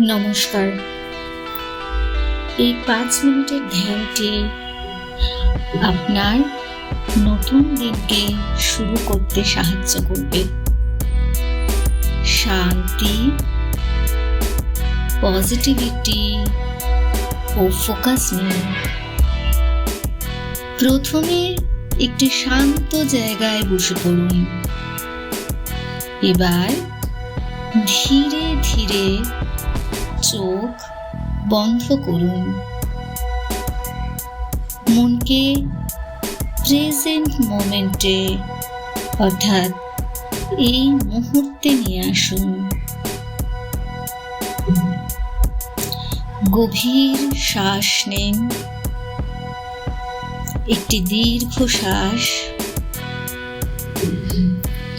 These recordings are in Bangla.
নমস্কার। এই 5 মিনিটের ধ্যানটি আপনার নতুন দিনকে শুরু করতে সাহায্য করবে। শান্তি, পজিটিভিটি ও ফোকাস নিয়ে প্রথমে একটি শান্ত জায়গায় বসে পড়ুন। এবার ধীরে ধীরে চোখ বন্ধ করুন। মনকে প্রেজেন্ট মোমেন্টে অর্থাৎ এই মুহূর্তে নিয়ে আসুন। গভীর শ্বাস নিন, একটি দীর্ঘ শ্বাস।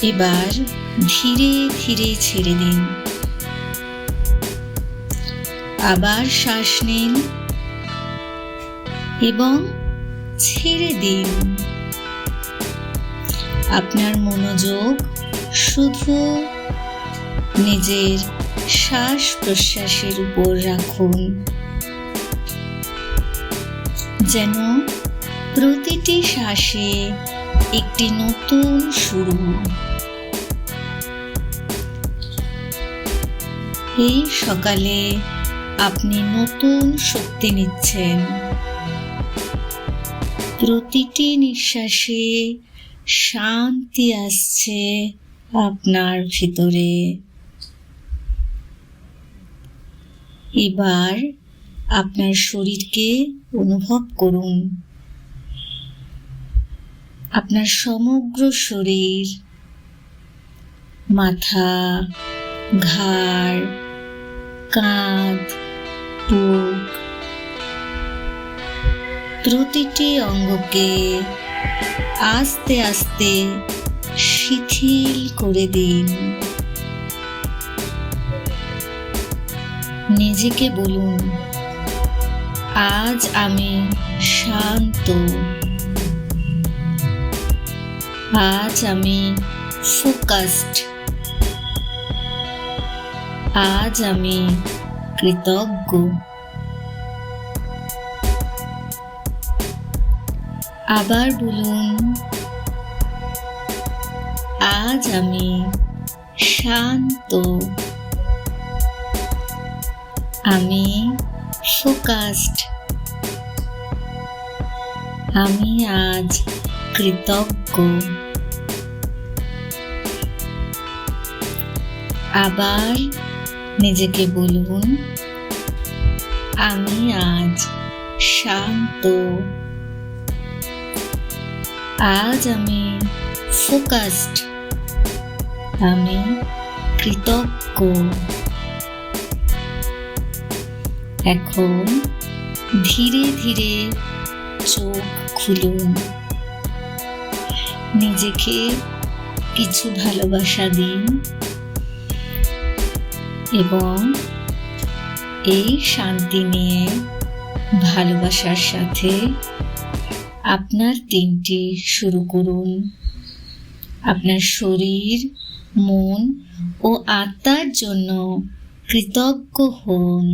এবার ধীরে ধীরে ছেড়ে দিন। আবার শ্বাস নিন এবং ছেড়ে দিন। আপনার মনোযোগ শুধু নিজের শ্বাস প্রশ্বাসের উপর রাখুন, যেন প্রতিটি শ্বাসে একটি নতুন শুরু। এই সকালে আপনি নতুন শক্তি নিচ্ছেন। প্রতিটি নিঃশ্বাসে শান্তি আসছে আপনার ভিতরে। এবার আপনার শরীরকে অনুভব করুন। আপনার সমগ্র শরীর, মাথা, ঘাড়, কাঁধ, বুক, প্রতিটি অঙ্গকে আস্তে আস্তে শিথিল করে দিন। নিজেকে বলুন, আজ আমি শান্ত, আজ আমি ফোকাসড, আজ আমি কৃতজ্ঞ। আবার বলুন, আজ আমি শান্ত, আমি ফোকাসড, আমি আজ কৃতজ্ঞ। আবার নিজেকে বলুন, আমি আজ শান্ত, আজ আমি ফোকাসড, আমি কৃতজ্ঞ। এখন ধীরে ধীরে চোখ খুলুন। নিজেকে কিছু ভালোবাসা দিন এবং এই শান্তি নিয়ে ভালোবাসার সাথে আপনার দিনটি শুরু করুন। আপনার শরীর, মন ও আত্মার জন্য কৃতজ্ঞ হন।